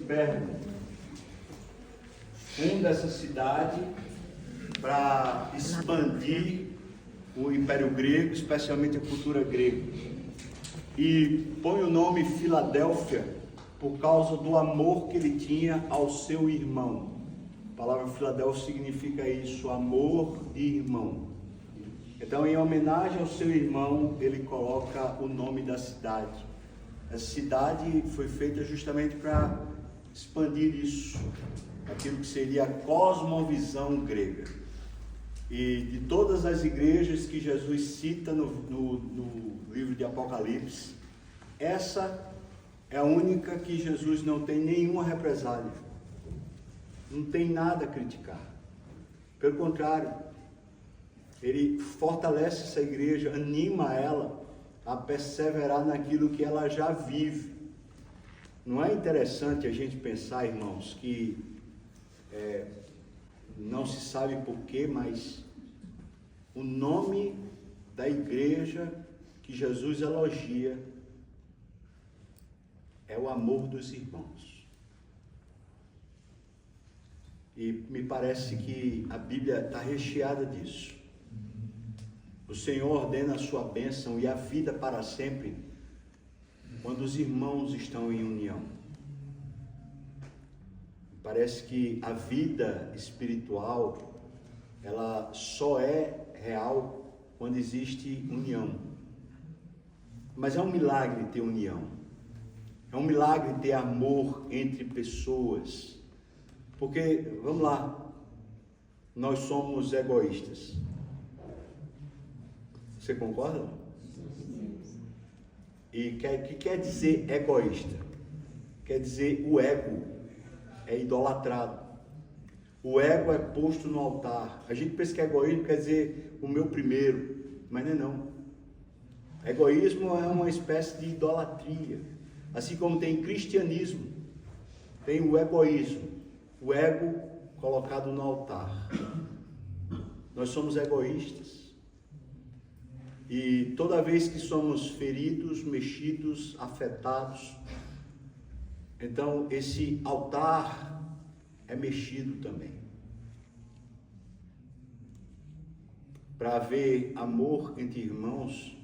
Pérgamo, fundo dessa cidade para expandir o Império Grego, especialmente a cultura grega. E põe o nome Filadélfia por causa do amor que ele tinha ao seu irmão. A palavra Filadélfia significa isso, amor de irmão. Então, em homenagem ao seu irmão, ele coloca o nome da cidade. Essa cidade foi feita justamente para expandir isso, aquilo que seria a cosmovisão grega. E de todas as igrejas que Jesus cita no livro de Apocalipse, essa é a única que Jesus não tem nenhuma represália, não tem nada a criticar. Pelo contrário, ele fortalece essa igreja, anima ela a perseverar naquilo que ela já vive. Não é interessante a gente pensar, irmãos, que não se sabe porquê, mas o nome da igreja que Jesus elogia é o amor dos irmãos. E me parece que a Bíblia está recheada disso. O Senhor ordena a sua bênção e a vida para sempre quando os irmãos estão em união. Parece que a vida espiritual, ela só é real quando existe união. Mas é um milagre ter união. É um milagre ter amor entre pessoas. Porque, vamos lá, nós somos egoístas. Você concorda? E o que quer dizer egoísta? Quer dizer o ego é idolatrado. O ego é posto no altar. A gente pensa que egoísmo quer dizer o meu primeiro, mas não é não. Egoísmo é uma espécie de idolatria. Assim como tem cristianismo, tem o egoísmo, o ego colocado no altar. Nós somos egoístas. E toda vez que somos feridos, mexidos, afetados, então esse altar é mexido também. Para haver amor entre irmãos,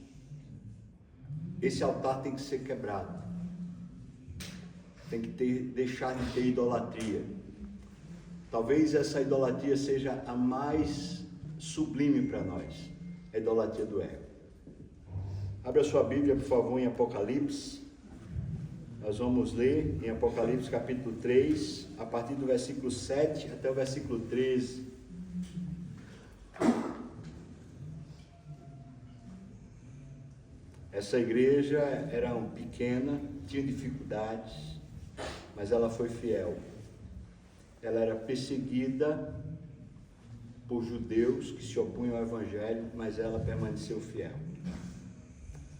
esse altar tem que ser quebrado. Tem que deixar de ter idolatria. Talvez essa idolatria seja a mais sublime para nós, a idolatria do ego. Abra sua Bíblia, por favor, em Apocalipse. Nós vamos ler em Apocalipse capítulo 3, a partir do versículo 7 até o versículo 13. Essa igreja era pequena, tinha dificuldades, mas ela foi fiel. Ela era perseguida por judeus que se opunham ao evangelho, mas ela permaneceu fiel.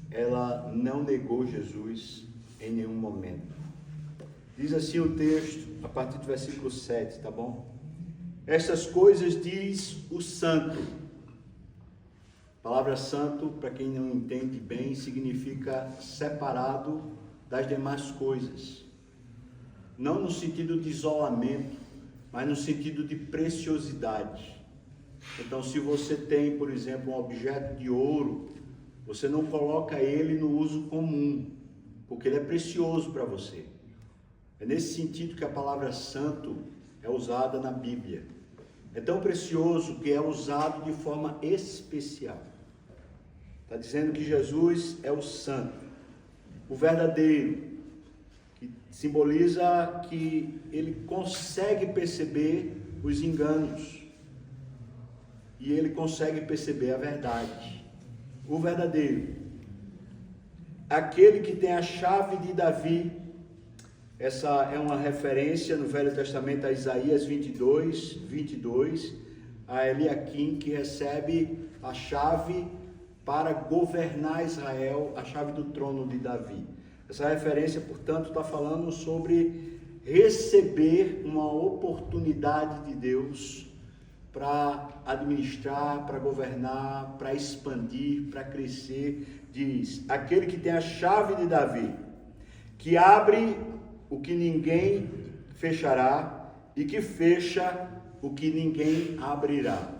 Ela não negou Jesus em nenhum momento. Diz assim o texto, a partir do versículo 7, tá bom? Essas coisas diz o santo. A palavra santo, para quem não entende bem, significa separado das demais coisas. Não no sentido de isolamento, mas no sentido de preciosidade. Então, se você tem, por exemplo, um objeto de ouro, você não coloca ele no uso comum, porque ele é precioso para você. É nesse sentido que a palavra santo é usada na Bíblia. É tão precioso que é usado de forma especial. Está dizendo que Jesus é o santo, o verdadeiro, que simboliza que ele consegue perceber os enganos e ele consegue perceber a verdade. O verdadeiro, aquele que tem a chave de Davi. Essa é uma referência no Velho Testamento a Isaías 22, a Eliaquim, que recebe a chave para governar Israel, a chave do trono de Davi. Essa referência, portanto, está falando sobre receber uma oportunidade de Deus para administrar, para governar, para expandir, para crescer. Diz, aquele que tem a chave de Davi, que abre o que ninguém fechará, e que fecha o que ninguém abrirá.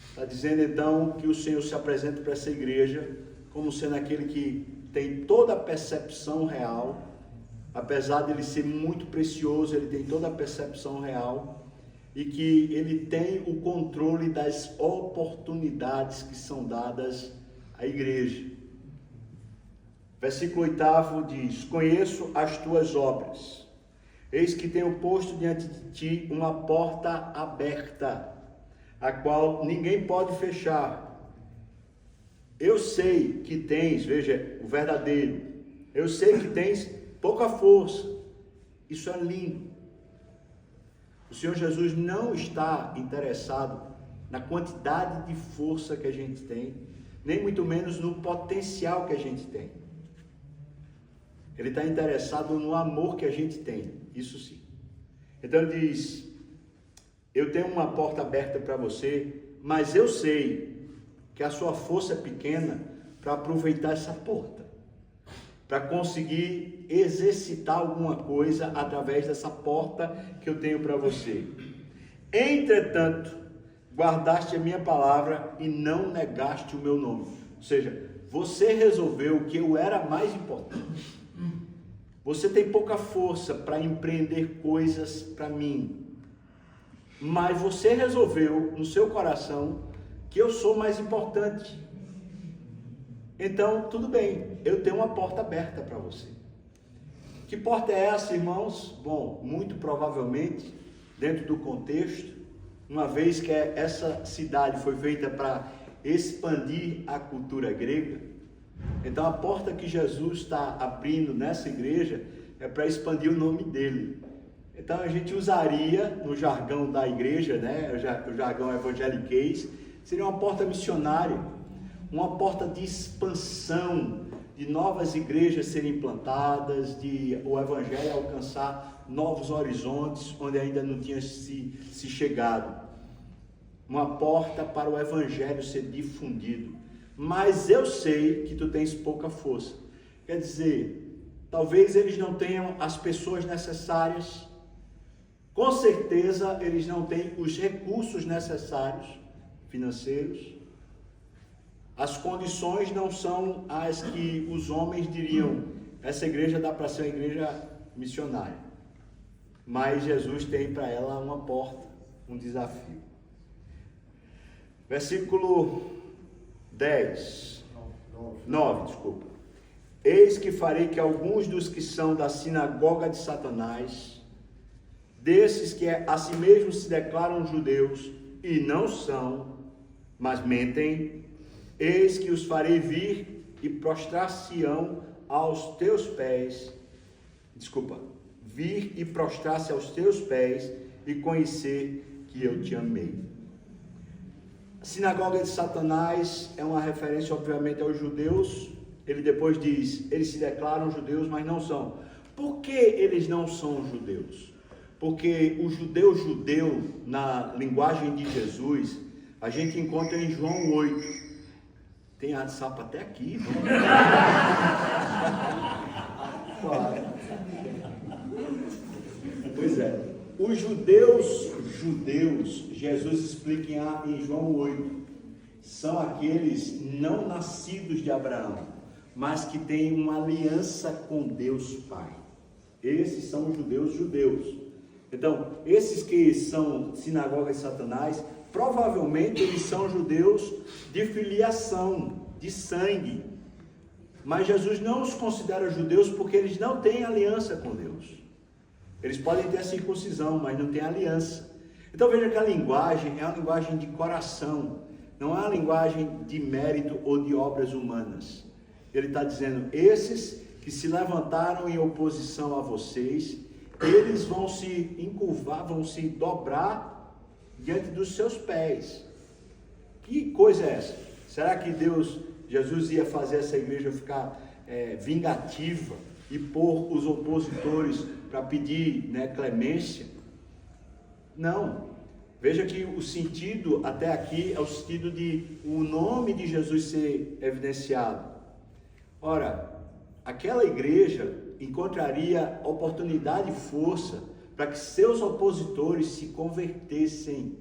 Está dizendo então que o Senhor se apresenta para essa igreja como sendo aquele que tem toda a percepção real, apesar de ele ser muito precioso, ele tem toda a percepção real, e que ele tem o controle das oportunidades que são dadas à igreja. Versículo 8 diz: conheço as tuas obras, eis que tenho posto diante de ti uma porta aberta, a qual ninguém pode fechar. Eu sei que tens, veja, o verdadeiro, eu sei que tens pouca força. Isso é lindo. O Senhor Jesus não está interessado na quantidade de força que a gente tem, nem muito menos no potencial que a gente tem. Ele está interessado no amor que a gente tem, isso sim. Então ele diz: eu tenho uma porta aberta para você, mas eu sei que a sua força é pequena para aproveitar essa porta, para conseguir exercitar alguma coisa através dessa porta que eu tenho para você. Entretanto, guardaste a minha palavra e não negaste o meu nome. Ou seja, você resolveu que eu era mais importante. Você tem pouca força para empreender coisas para mim, mas você resolveu no seu coração que eu sou mais importante. Então, tudo bem, eu tenho uma porta aberta para você. Que porta é essa, irmãos? Bom, muito provavelmente, dentro do contexto, uma vez que essa cidade foi feita para expandir a cultura grega, então a porta que Jesus está abrindo nessa igreja é para expandir o nome dele. Então a gente usaria, no jargão da igreja, né, o jargão evangeliquez, seria uma porta missionária, uma porta de expansão, de novas igrejas serem implantadas, de o evangelho alcançar novos horizontes onde ainda não tinha se chegado. Uma porta para o evangelho ser difundido. Mas eu sei que tu tens pouca força. Quer dizer, talvez eles não tenham as pessoas necessárias, com certeza eles não têm os recursos necessários, financeiros, as condições não são as que os homens diriam, essa igreja dá para ser uma igreja missionária, mas Jesus tem para ela uma porta, um desafio. Versículo 9, desculpa. Eis que farei que alguns dos que são da sinagoga de Satanás, desses que a si mesmos se declaram judeus e não são, mas mentem, eis que os farei vir e prostrar-se-ão aos teus pés, vir e prostrar-se aos teus pés e conhecer que eu te amei. A sinagoga de Satanás é uma referência, obviamente, aos judeus. Ele depois diz, eles se declaram judeus, mas não são. Por que eles não são judeus? Porque o judeu, na linguagem de Jesus, a gente encontra em João 8. Tem ar de sapo até aqui. Pois é. Os judeus, Jesus explica em João 8, são aqueles não nascidos de Abraão, mas que têm uma aliança com Deus Pai. Esses são os judeus. Então, esses que são sinagoga de Satanás, provavelmente eles são judeus de filiação, de sangue. Mas Jesus não os considera judeus porque eles não têm aliança com Deus. Eles podem ter a circuncisão, mas não têm aliança. Então veja que a linguagem é uma linguagem de coração, não é uma linguagem de mérito ou de obras humanas. Ele está dizendo, esses que se levantaram em oposição a vocês, eles vão se encurvar, vão se dobrar diante dos seus pés. Que coisa é essa? Será que Jesus ia fazer essa igreja ficar vingativa e pôr os opositores para pedir clemência? Não. Veja que o sentido até aqui é o sentido de o nome de Jesus ser evidenciado. Ora, aquela igreja encontraria oportunidade e força para que seus opositores se convertessem.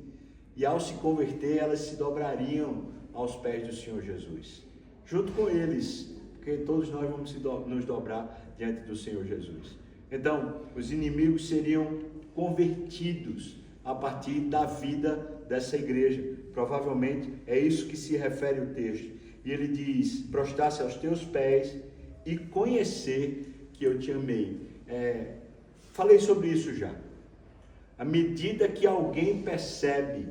E ao se converter, elas se dobrariam aos pés do Senhor Jesus. Junto com eles, porque todos nós vamos nos dobrar diante do Senhor Jesus. Então, os inimigos seriam convertidos a partir da vida dessa igreja. Provavelmente é isso que se refere o texto. E ele diz: prostrar-se aos teus pés e conhecer que eu te amei. Falei sobre isso já. À medida que alguém percebe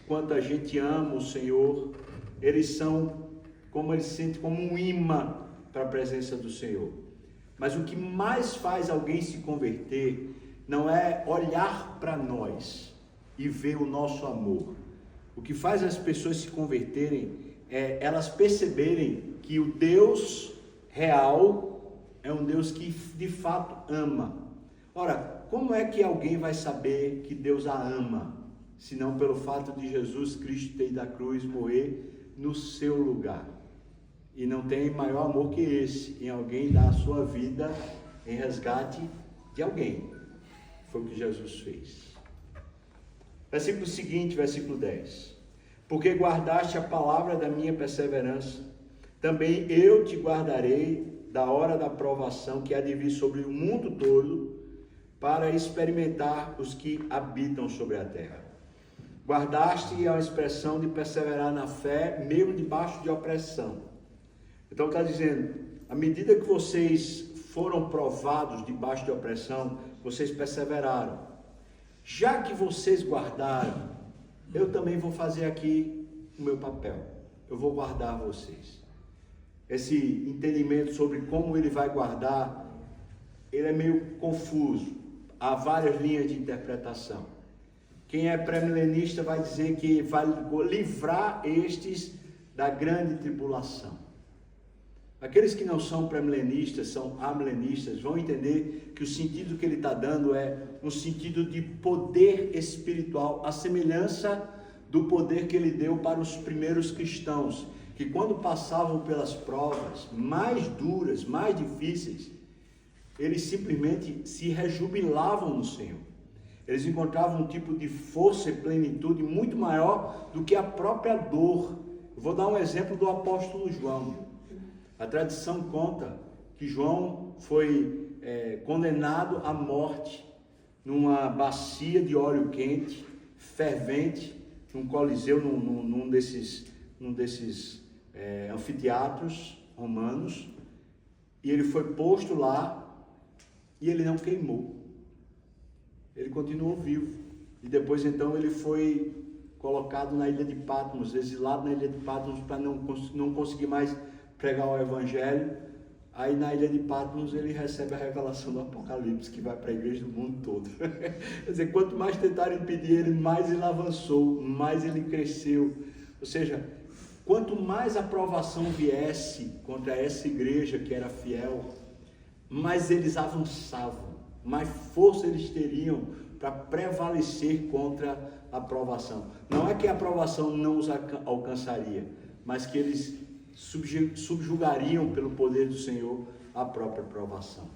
quanto a gente ama o Senhor, eles se sentem como um imã para a presença do Senhor. Mas o que mais faz alguém se converter não é olhar para nós e ver o nosso amor. O que faz as pessoas se converterem é elas perceberem que o Deus real é um Deus que de fato ama. Ora, como é que alguém vai saber que Deus a ama, senão pelo fato de Jesus Cristo ter ido à cruz morrer no seu lugar? E não tem maior amor que esse, em alguém dar a sua vida em resgate de alguém. Foi o que Jesus fez. Versículo seguinte, versículo 10. Porque guardaste a palavra da minha perseverança, também eu te guardarei da hora da provação que há de vir sobre o mundo todo, para experimentar os que habitam sobre a terra. Guardaste é uma expressão de perseverar na fé, mesmo debaixo de opressão. Então está dizendo, à medida que vocês foram provados debaixo de opressão, vocês perseveraram. Já que vocês guardaram, eu também vou fazer aqui o meu papel. Eu vou guardar vocês. Esse entendimento sobre como ele vai guardar, ele é meio confuso. Há várias linhas de interpretação. Quem é pré-milenista vai dizer que vai livrar estes da grande tribulação. Aqueles que não são pré-milenistas, são amilenistas, vão entender que o sentido que ele está dando é um sentido de poder espiritual, a semelhança do poder que ele deu para os primeiros cristãos, que quando passavam pelas provas mais duras, mais difíceis, eles simplesmente se rejubilavam no Senhor. Eles encontravam um tipo de força e plenitude muito maior do que a própria dor. Eu vou dar um exemplo do apóstolo João. A tradição conta que João foi condenado à morte numa bacia de óleo quente, fervente, num coliseu, num desses anfiteatros romanos, e ele foi posto lá e ele não queimou. Ele continuou vivo. E depois então ele foi colocado na ilha de Patmos, exilado na ilha de Patmos para não conseguir mais pregar o evangelho. Aí na ilha de Patmos ele recebe a revelação do Apocalipse, que vai para a igreja do mundo todo. Quer dizer, quanto mais tentaram impedir ele, mais ele avançou, mais ele cresceu. Ou seja, quanto mais aprovação viesse contra essa igreja que era fiel, mais eles avançavam, mais força eles teriam para prevalecer contra a aprovação. Não é que a aprovação não os alcançaria, mas que eles subjugariam pelo poder do Senhor a própria provação.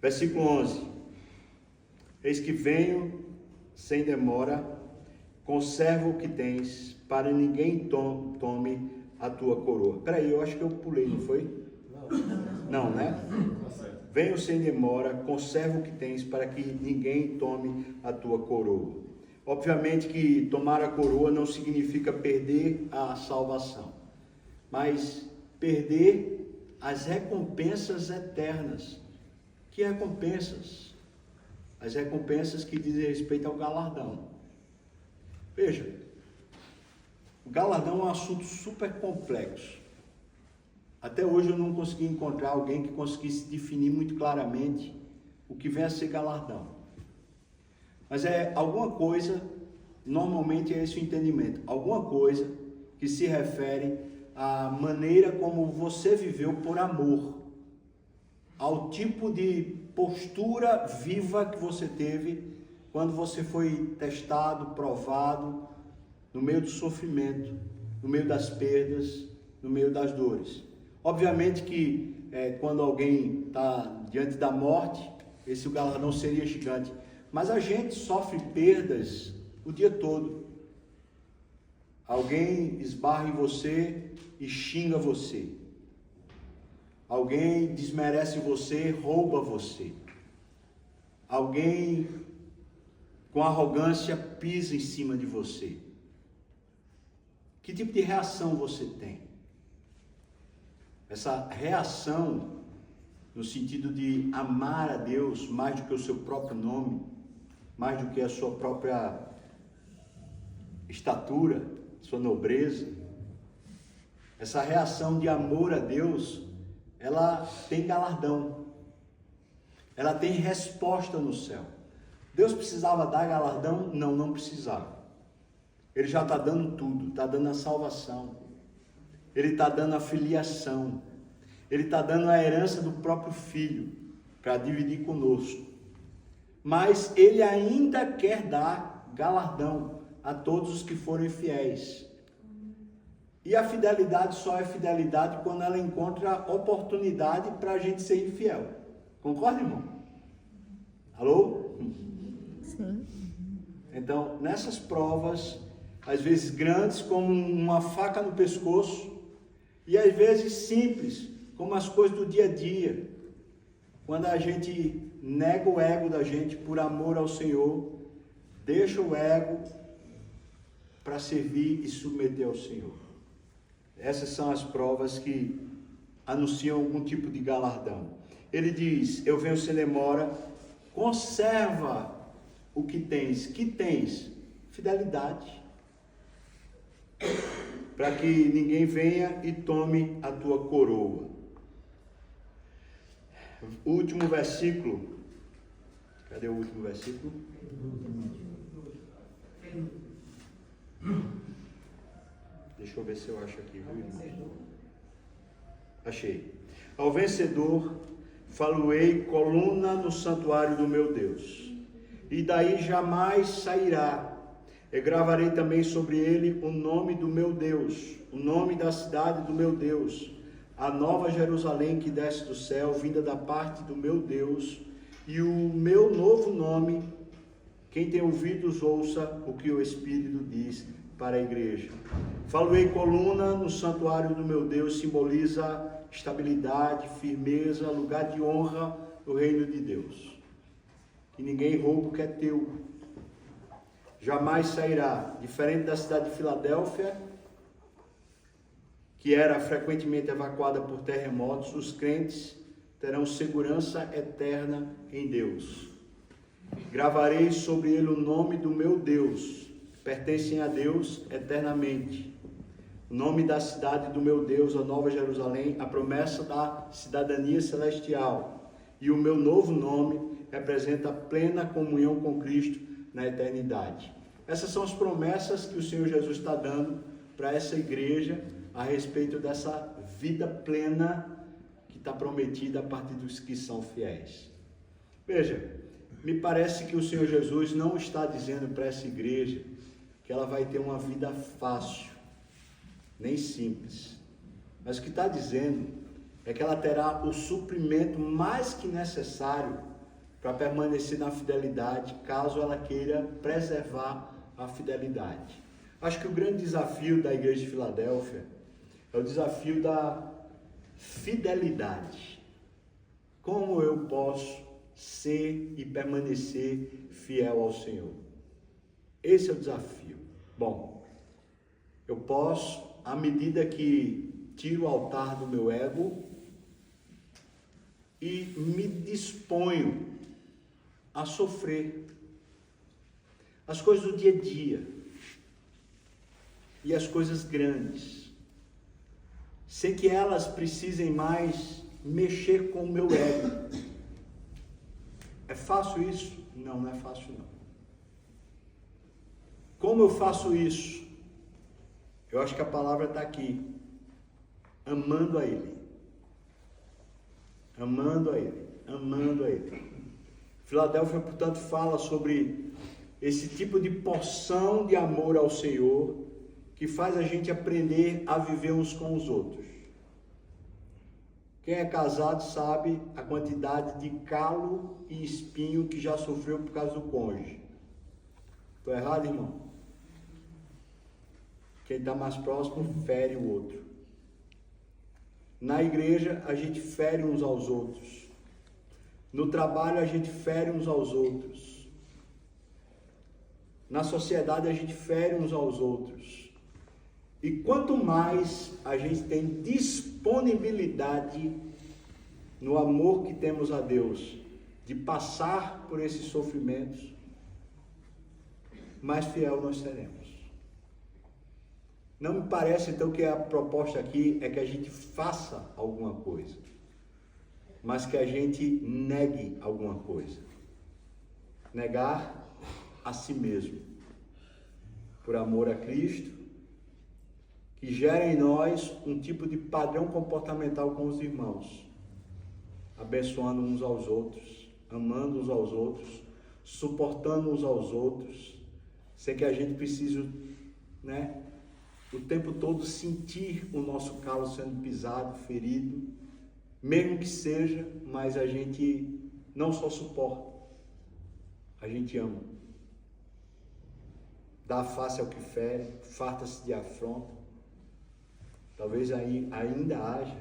Versículo 11. Eis que venho sem demora, conserva o que tens, para ninguém tome a tua coroa. Peraí, eu acho que eu pulei, não foi? Não, né? Venho sem demora, conserva o que tens, para que ninguém tome a tua coroa. Obviamente que tomar a coroa não significa perder a salvação, mas perder as recompensas eternas. Que recompensas? As recompensas que dizem respeito ao galardão. Veja, o galardão é um assunto super complexo. Até hoje eu não consegui encontrar alguém que conseguisse definir muito claramente o que vem a ser galardão. Mas é alguma coisa, normalmente é esse o entendimento, alguma coisa que se refere à maneira como você viveu por amor, ao tipo de postura viva que você teve quando você foi testado, provado, no meio do sofrimento, no meio das perdas, no meio das dores. Obviamente que quando alguém está diante da morte, esse galardão seria gigante. Mas a gente sofre perdas o dia todo. Alguém esbarra em você e xinga você. Alguém desmerece você, rouba você. Alguém com arrogância pisa em cima de você. Que tipo de reação você tem? Essa reação no sentido de amar a Deus mais do que o seu próprio nome, mais do que a sua própria estatura, sua nobreza. Essa reação de amor a Deus, ela tem galardão. Ela tem resposta no céu. Deus precisava dar galardão? Não, não precisava. Ele já está dando tudo, está dando a salvação. Ele está dando a filiação. Ele está dando a herança do próprio Filho para dividir conosco. Mas Ele ainda quer dar galardão a todos os que forem fiéis. E a fidelidade só é fidelidade quando ela encontra oportunidade para a gente ser infiel. Concorda, irmão? Alô? Sim. Então, nessas provas, às vezes grandes como uma faca no pescoço, e às vezes simples, como as coisas do dia a dia, quando a gente nega o ego da gente por amor ao Senhor, deixa o ego para servir e submeter ao Senhor. Essas são as provas que anunciam algum tipo de galardão. Ele diz, eu venho sem demora, conserva o que tens. Que tens? Fidelidade. Para que ninguém venha e tome a tua coroa. O último versículo. Cadê o último versículo? Deixa eu ver se eu acho aqui, viu, irmão? Achei. Ao vencedor, falo-ei coluna no santuário do meu Deus, e daí jamais sairá. E gravarei também sobre ele o nome do meu Deus, o nome da cidade do meu Deus, a nova Jerusalém que desce do céu, vinda da parte do meu Deus, e o meu novo nome. Quem tem ouvidos, ouça o que o Espírito diz para a igreja. Falo-ei coluna no santuário do meu Deus, simboliza estabilidade, firmeza, lugar de honra no reino de Deus. Que ninguém rouba o que é teu. Jamais sairá. Diferente da cidade de Filadélfia, que era frequentemente evacuada por terremotos, os crentes terão segurança eterna em Deus. Gravarei sobre ele o nome do meu Deus, pertencem a Deus eternamente. O nome da cidade do meu Deus, a Nova Jerusalém, a promessa da cidadania celestial. E o meu novo nome representa a plena comunhão com Cristo na eternidade. Essas são as promessas que o Senhor Jesus está dando para essa igreja a respeito dessa vida plena que está prometida a partir dos que são fiéis. Veja, me parece que o Senhor Jesus não está dizendo para essa igreja que ela vai ter uma vida fácil, nem simples. Mas o que está dizendo é que ela terá o suprimento mais que necessário para permanecer na fidelidade, caso ela queira preservar a fidelidade. Acho que o grande desafio da igreja de Filadélfia é o desafio da fidelidade. Como eu posso ser e permanecer fiel ao Senhor? Esse é o desafio. Bom, eu posso, à medida que tiro o altar do meu ego e me disponho a sofrer as coisas do dia a dia e as coisas grandes, sem que elas precisem mais mexer com o meu ego. É fácil isso? Não, não é fácil não. Como eu faço isso? Eu acho que a palavra está aqui. Amando a Ele. Amando a Ele. Amando a Ele. Filadélfia, portanto, fala sobre esse tipo de porção de amor ao Senhor que faz a gente aprender a viver uns com os outros. Quem é casado sabe a quantidade de calo e espinho que já sofreu por causa do cônjuge. Estou errado, irmão? Quem está mais próximo fere o outro. Na igreja a gente fere uns aos outros. No trabalho a gente fere uns aos outros. Na sociedade a gente fere uns aos outros. E quanto mais a gente tem disponibilidade no amor que temos a Deus, de passar por esses sofrimentos, mais fiel nós seremos. Não me parece então que a proposta aqui é que a gente faça alguma coisa, mas que a gente negue alguma coisa. Negar a si mesmo, por amor a Cristo, que gera em nós um tipo de padrão comportamental com os irmãos, abençoando uns aos outros, amando uns aos outros, suportando uns aos outros, sem que a gente precise, o tempo todo sentir o nosso calo sendo pisado, ferido, mesmo que seja, mas a gente não só suporta, a gente ama. Dá face ao que fere, farta-se de afronta. Talvez aí ainda haja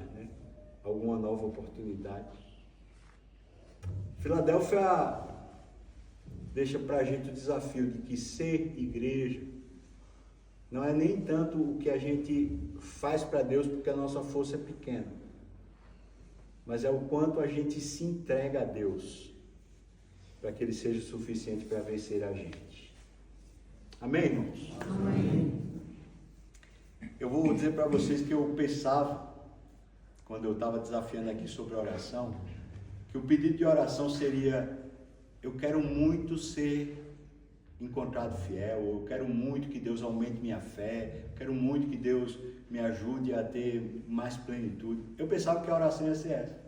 alguma nova oportunidade. Filadélfia deixa para a gente o desafio de que ser igreja não é nem tanto o que a gente faz para Deus porque a nossa força é pequena, mas é o quanto a gente se entrega a Deus para que Ele seja suficiente para vencer a gente. Amém, irmãos? Amém. Eu vou dizer para vocês que eu pensava, quando eu estava desafiando aqui sobre a oração, que o pedido de oração seria: eu quero muito ser encontrado fiel, eu quero muito que Deus aumente minha fé, eu quero muito que Deus me ajude a ter mais plenitude. Eu pensava que a oração ia ser essa.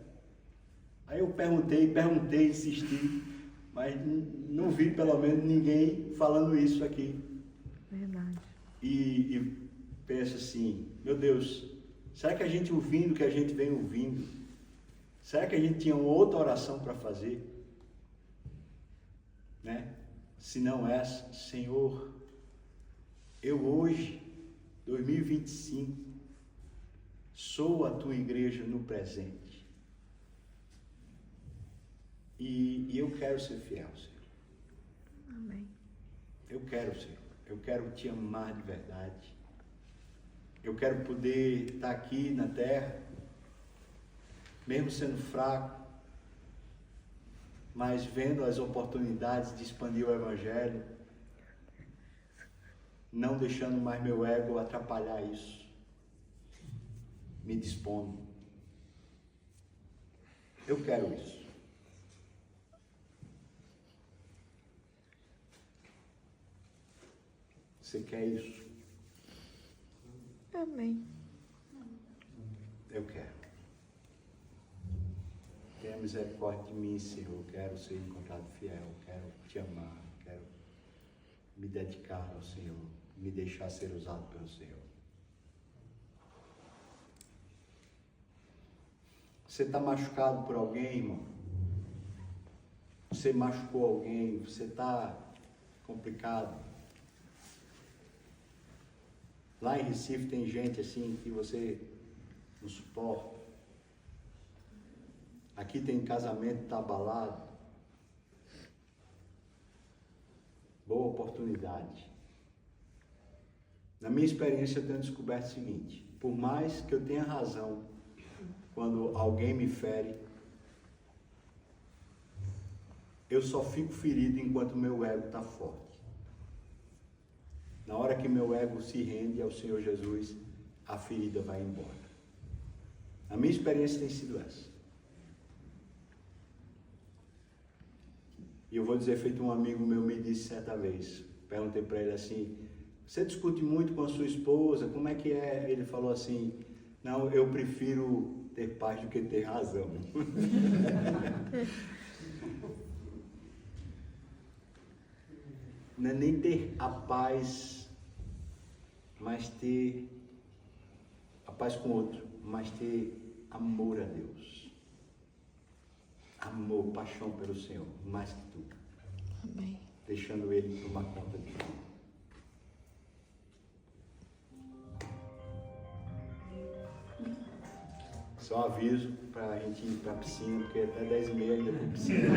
Aí eu perguntei, insisti, mas não vi pelo menos ninguém falando isso aqui. Verdade. E penso assim, meu Deus, será que a gente ouvindo o que a gente vem ouvindo, será que a gente tinha outra oração para fazer? Se não essa: Senhor, eu hoje, 2025, sou a tua igreja no presente. E eu quero ser fiel, Senhor. Amém. Eu quero, Senhor. Eu quero te amar de verdade. Eu quero poder estar aqui na terra, mesmo sendo fraco, mas vendo as oportunidades de expandir o Evangelho, não deixando mais meu ego atrapalhar isso. Me dispondo. Eu quero isso. Você quer isso? Amém. Eu quero. Tenha misericórdia de mim, Senhor. Eu quero ser encontrado fiel. Quero te amar. Quero me dedicar ao Senhor. Me deixar ser usado pelo Senhor. Você está machucado por alguém, irmão? Você machucou alguém? Você está complicado? Lá em Recife tem gente assim que você não suporta. Aqui tem casamento que está abalado. Boa oportunidade. Na minha experiência eu tenho descoberto o seguinte: por mais que eu tenha razão quando alguém me fere, eu só fico ferido enquanto meu ego está forte. Na hora que meu ego se rende ao Senhor Jesus, a ferida vai embora. A minha experiência tem sido essa. E eu vou dizer, feito um amigo meu me disse certa vez, perguntei para ele assim: você discute muito com a sua esposa, como é que é? Ele falou assim: não, eu prefiro ter paz do que ter razão. Não é nem ter a paz, mas ter a paz com o outro, mas ter amor a Deus. Amor, paixão pelo Senhor, mais que tudo. Amém. Deixando Ele tomar conta de tudo. Só aviso para a gente ir para a piscina, porque até 10h30 ainda tem piscina.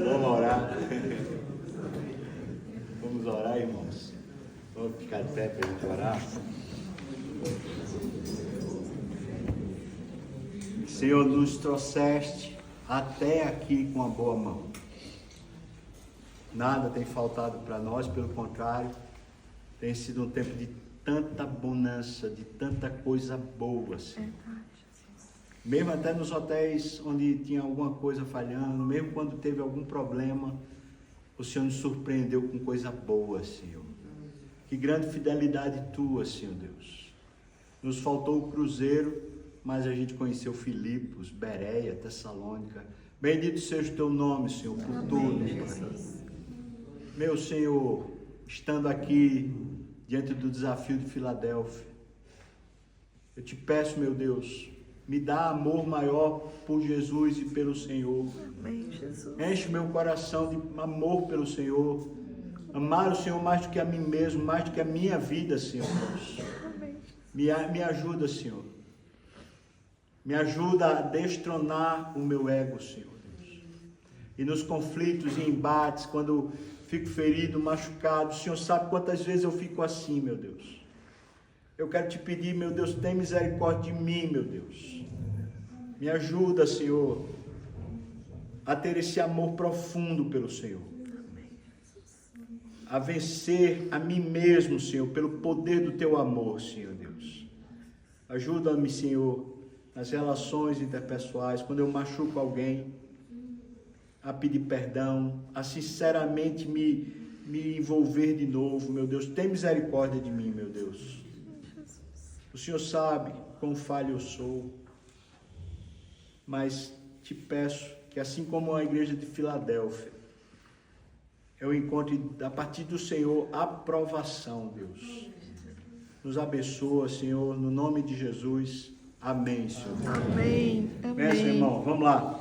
Vamos orar. Vamos orar, irmãos. Vamos ficar de pé para a gente orar. Senhor, nos trouxeste até aqui com a boa mão. Nada tem faltado para nós, pelo contrário, tem sido um tempo de tanta bonança, de tanta coisa boa, Senhor. Mesmo até nos hotéis onde tinha alguma coisa falhando, mesmo quando teve algum problema, o Senhor nos surpreendeu com coisa boa, Senhor. Que grande fidelidade tua, Senhor Deus. Nos faltou o cruzeiro, mas a gente conheceu Filipos, Bereia, Tessalônica. Bendito seja o teu nome, Senhor, por tudo, Pai. Meu Senhor, estando aqui diante do desafio de Filadélfia, eu te peço, meu Deus, me dá amor maior por Jesus e pelo Senhor. Amém, Jesus. Enche meu coração de amor pelo Senhor. Amar o Senhor mais do que a mim mesmo, mais do que a minha vida, Senhor Deus. Amém. Me ajuda, Senhor. Me ajuda a destronar o meu ego, Senhor Deus. E nos conflitos e embates, quando fico ferido, machucado, o Senhor sabe quantas vezes eu fico assim, meu Deus. Eu quero te pedir, meu Deus, tem misericórdia de mim, meu Deus. Me ajuda, Senhor, a ter esse amor profundo pelo Senhor. A vencer a mim mesmo, Senhor, pelo poder do teu amor, Senhor Deus. Ajuda-me, Senhor, nas relações interpessoais, quando eu machuco alguém, a pedir perdão, a sinceramente me envolver de novo, meu Deus. Tem misericórdia de mim, meu Deus. O Senhor sabe quão falho eu sou, mas te peço que, assim como a igreja de Filadélfia, eu encontre a partir do Senhor aprovação, Deus. Nos abençoa, Senhor, no nome de Jesus. Amém, Senhor. Amém. Amém, irmão. Vamos lá.